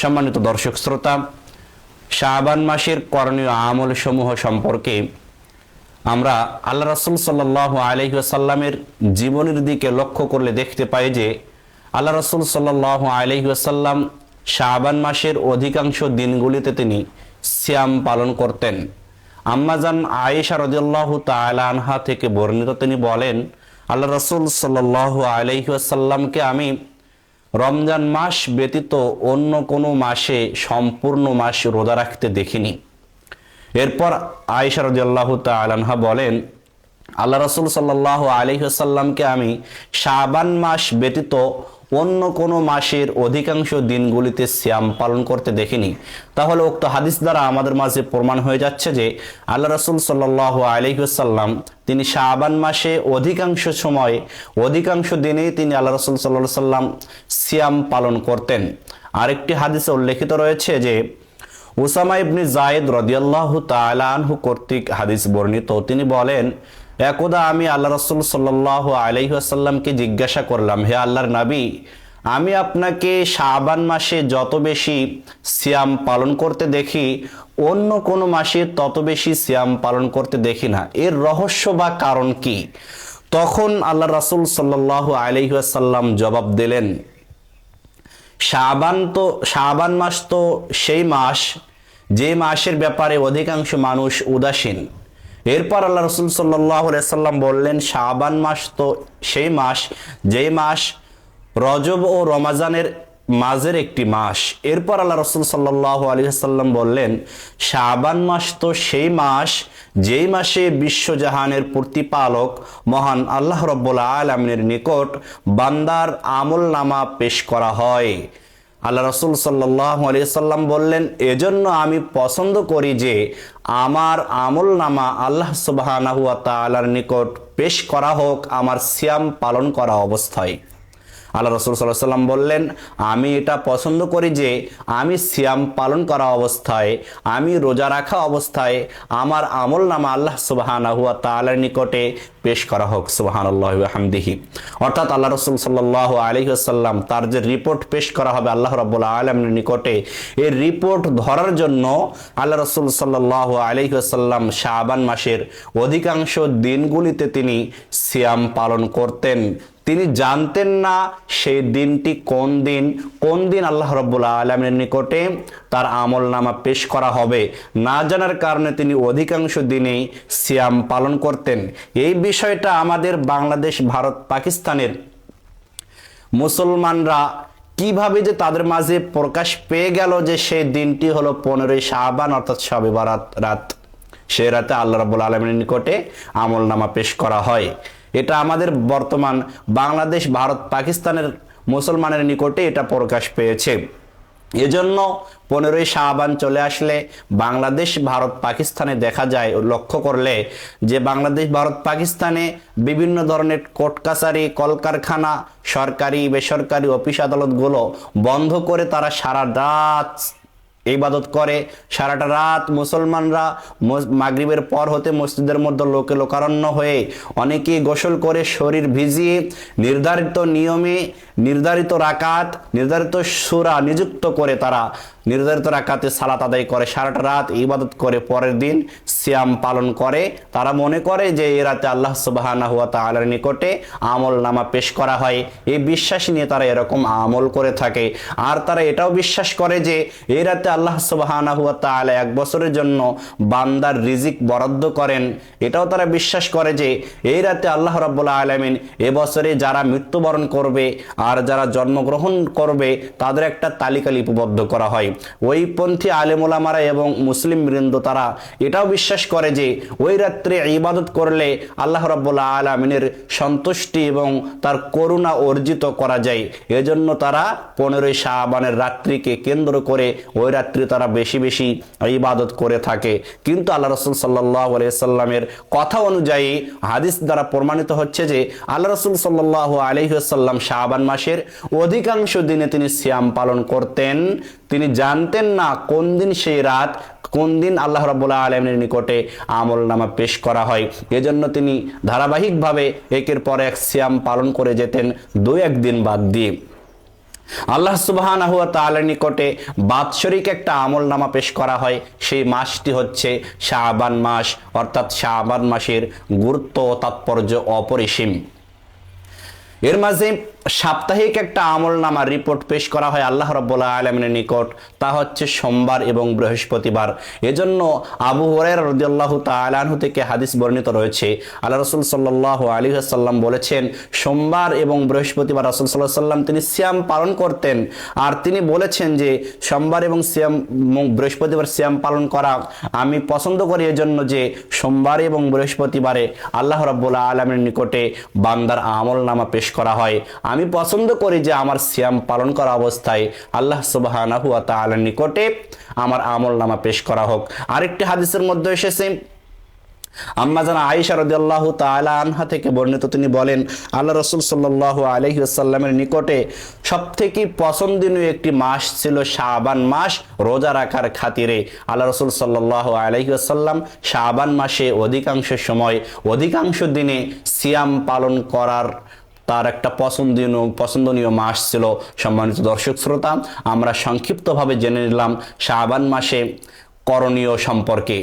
সম্মানিত দর্শক শ্রোতা, শাবান মাসের করণীয় আমল সমূহ সম্পর্কে আমরা আল্লাহ রাসূল সাল্লাল্লাহু আলাইহি ওয়াসাল্লামের জীবনের দিকে লক্ষ্য করলে দেখতে পাই যে আল্লাহ রাসূল সাল্লাল্লাহু আলাইহি ওয়াসাল্লাম শাবান মাসের অধিকাংশ দিনগুলিতে তিনি সিয়াম পালন করতেন। আম্মাজান আয়েশা রাদিয়াল্লাহু তাআলা আনহা থেকে বর্ণিত, তিনি বলেন, আল্লাহ রাসূল সাল্লাল্লাহু আলাইহি ওয়াসাল্লামকে আমি রমজান মাস ব্যতীত অন্য কোনো মাসে সম্পূর্ণ মাস রোজা রাখতে দেখিনি। এরপর আয়েশা রাদিয়াল্লাহু তাআলা আনহা বলেন, আল্লাহ রাসূল সাল্লাল্লাহু আলাইহি ওয়াসাল্লামকে আমি শাবান মাস ব্যতীত অন্য কোনো মাসের অধিকাংশ দিনগুলিতে সিয়াম পালন করতে দেখিনি। তাহলে উক্ত হাদিস দ্বারা আমাদের মাঝে প্রমাণ হয়ে যাচ্ছে যে আল্লাহ রাসূল সাল্লাল্লাহু আলাইহি ওয়াসাল্লাম তিনি শাবান মাসে অধিকাংশ দিনেই তিনি আল্লাহ রাসূল সাল্লাল্লাহু আলাইহি ওয়াসাল্লাম সিয়াম পালন করতেন। আরেকটি হাদিসে উল্লেখিত রয়েছে যে উসামা ইবনে যায়েদ রাদিয়াল্লাহু তাআলা আনহু কর্তৃক হাদিস বর্ণিত, তিনি বলেন, একদা আমি আল্লাহ রাসূল সাল্লাল্লাহু আলাইহি ওয়াসাল্লামকে জিজ্ঞাসা করলাম, হে আল্লাহর নবী, আমি আপনাকে শাবান মাসে যত বেশি সিয়াম পালন করতে দেখি অন্য কোনো মাসে তত বেশি সিয়াম পালন করতে দেখি না, এর রহস্য বা কারণ কি? তখন আল্লাহ রাসূল সাল্লাল্লাহু আলাইহি ওয়াসাল্লাম জবাব দিলেন, শাবান মাস তো সেই মাস যে মাসের ব্যাপারে অধিকাংশ মানুষ উদাসীন। এরপর আল্লাহ রাসূল সাল্লাল্লাহু আলাইহি ওয়াসাল্লাম বললেন, শাবান মাস তো সেই মাস যেই মাস রজব ও রমজানের মাঝের একটি মাস। এরপর আল্লাহ রাসূল সাল্লাল্লাহু আলাইহি ওয়াসাল্লাম বললেন, শাবান মাস তো সেই মাস যেই মাসে বিশ্বজাহানের প্রতিপালক মহান আল্লাহ রাব্বুল আলামিনের নিকট বান্দার আমলনামা পেশ করা হয়। আল্লাহ রাসূল সাল্লাল্লাহু আলাইহি ওয়াসাল্লাম বললেন, এজন্য আমি পছন্দ করি যে আমার আমলনামা আল্লাহ সুবহানাহু ওয়া তাআলার নিকট পেশ করা হোক আমার সিয়াম পালন করা অবস্থায়। আল্লাহ রাসূল সাল্লাল্লাহু আলাইহি ওয়াসাল্লাম বললেন, আমি এটা পছন্দ করি যে আমি সিয়াম পালন করা অবস্থায়, আমি রোজা রাখা অবস্থায় আমার আমলনামা আল্লাহ সুবহানাহু ওয়া তাআলার নিকটে পেশ করা হোক। সুবহানাল্লাহি ওয়া বিহামদিহি। অর্থাৎ আল্লাহ রাসূল সাল্লাল্লাহু আলাইহি ওয়াসাল্লাম তার যে রিপোর্ট পেশ করা হবে আল্লাহ রাব্বুল আলামিনের নিকটে, এই রিপোর্ট ধরার জন্য আল্লাহ রাসূল সাল্লাল্লাহু আলাইহি ওয়াসাল্লাম শাবান মাসের অধিকাংশ দিনগুলিতে তিনি সিয়াম পালন করতেন। তিনি জানতেন না সেই দিনটি কোন দিন আল্লাহ রাব্বুল আলামিনের নিকটে তার আমলনামা পেশ করা হবে। না জানার কারণে তিনি অধিকাংশ দিনেই সিয়াম পালন করতেন। এই বিষয়টা আমাদের বাংলাদেশ, ভারত, পাকিস্তানের মুসলমানরা কিভাবে যে তাদের মাঝে প্রকাশ পেয়ে গেল যে সেই দিনটি হলো 15ই শাবান অর্থাৎ শবে বরাত রাত, সে রাতে আল্লাহ রাব্বুল আলামিনের নিকটে আমলনামা পেশ করা হয়। এটা আমাদের বর্তমান বাংলাদেশ, ভারত, পাকিস্তানের মুসলমানের নিকটে এটা প্রকাশ পেয়েছে। এজন্য 15ই শাবান চলে আসলে বাংলাদেশ, ভারত, পাকিস্তানে দেখা যায়, লক্ষ্য করলে যে বাংলাদেশ, ভারত, পাকিস্তানে বিভিন্ন ধরনের কোর্ট কাছারি, কলকারখানা, সরকারি বেসরকারি অফিস আদালতগুলো বন্ধ করে তারা সারা রাত ইবাদত করে। সারাটা রাত মুসলমানরা মাগরিবের পর হতে মসজিদের মধ্যে লোকারণ্য হয়ে অনেকেই গোসল করে শরীর ভিজিয়ে নির্ধারিত নিয়মে নির্ধারিত রাকাত, নির্ধারিত সূরা নিযুক্ত করে তারা নির্ধারিত রাকাতে সালাত আদায় করে, সারাটা রাত ইবাদত করে পরের দিন সিয়াম পালন করে। তারা মনে করে যে এই রাতে আল্লাহ সুবহানাহু ওয়া তাআলার নিকটে আমলনামা পেশ করা হয়। এই বিশ্বাস নিয়ে তারা এরকম আমল করে থাকে। আর তারা এটাও বিশ্বাস করে যে এই রাতে আল্লাহ সুবহানাহু ওয়া তাআলা 1 বছরের জন্য বান্দার রিজিক বরাদ্দ করেন। এটাও তারা বিশ্বাস করে যে এই রাতে আল্লাহ রাব্বুল আলামিন এবছরে যারা মৃত্যুবরণ করবে আর যারা জন্মগ্রহণ করবে তাদের একটা তালিকা লিপিবদ্ধ করা হয়। ওই পন্থী আলেম ওলামারা এবং মুসলিম বৃন্দ তারা এটাও বিশ্বাস করে যে ওই রাত্রে ইবাদত করলে আল্লাহ রাব্বুল আলামিনের সন্তুষ্টি এবং তার করুণা অর্জিত করা যায়। এজন্য তারা 15ই শাবানের রাত্রিকে কেন্দ্র করে ওই রাত্রি তারা বেশি বেশি ইবাদত করে থাকে। কিন্তু আল্লাহ রাসূল সাল্লাল্লাহু আলাইহি ওয়াসাল্লামের কথা অনুযায়ী হাদিস দ্বারা প্রমাণিত হচ্ছে যে আল্লাহ রাসূল সাল্লাল্লাহু আলাইহি ওয়াসাল্লাম শাবান মাসের অধিকাংশ দিনে তিনি সিয়াম পালন করতেন। তিনি জানতেন না কোন দিন সেই রাত, কোন দিন আল্লাহ রাব্বুল আলামিনের নিকটে আমলনামা পেশ করা হয়। এজন্য তিনি ধারাবাহিকভাবে একের পর এক সিয়াম পালন করে যেতেন 2-1 দিন বাদ দিয়ে। আল্লাহ সুবহানাহু ওয়া তাআলার নিকটে বাৎসরিক একটা আমল নামা পেশ করা হয়। সেই মাসটি হচ্ছে শাবান মাস, অর্থাৎ শাবান মাসের গুরুত্ব ও তাৎপর্য অপরিসীম। এর মাঝে সাপ্তাহিক একটা আমল নামা রিপোর্ট পেশ করা হয় আল্লাহ রাব্বুল আলামিনের নিকট, তা হচ্ছে সোমবার এবং বৃহস্পতিবার। এজন্য আবু হুরায়রা রাদিয়াল্লাহু তাআলা আনহু থেকে হাদিস বর্ণিত রয়েছে, আল্লাহ রাসূল সাল্লাল্লাহু আলাইহি ওয়াসাল্লাম বলেছেন, সোমবার এবং বৃহস্পতিবার রাসূল সাল্লাল্লাহু আলাইহি ওয়াসাল্লাম তিনি সিয়াম পালন করতেন। আর তিনি বলেছেন যে সোমবার এবং বৃহস্পতিবার সিয়াম পালন করা আমি পছন্দ করি, এজন্য যে সোমবার এবং বৃহস্পতিবারে আল্লাহ রাব্বুল আলামিনের নিকটে বান্দার আমল নামা পেশ করা হয়। আমি পছন্দ করি যে আমার সিয়াম পালন করা অবস্থায় আল্লাহ সুবহানাহু ওয়া তাআলার নিকটে আমার আমল নামা পেশ করা হোক। আরেকটি হাদিসের মধ্যে এসেছে, আম্মা জানা আয়েশা রাদিয়াল্লাহু তাআলা আনহা থেকে বর্ণিত, তিনি বলেন, আল্লাহ রাসূল সাল্লাল্লাহু আলাইহি ওয়াসাল্লামের নিকটে সবথেকে পছন্দনীয় একটি মাস ছিল শাবান মাস রোজা রাখার খাতিরে। আল্লাহ রাসূল সাল্লাল্লাহু আলাইহি ওয়াসাল্লাম শাবান মাসে অধিকাংশ সময় অধিকাংশ দিনে সিয়াম পালন করার তার একটা পছন্দনীয় মাস ছিল। সম্মানিত দর্শক শ্রোতা, আমরা সংক্ষিপ্তভাবে জেনে নিলাম শাবান মাসে করণীয় সম্পর্কে।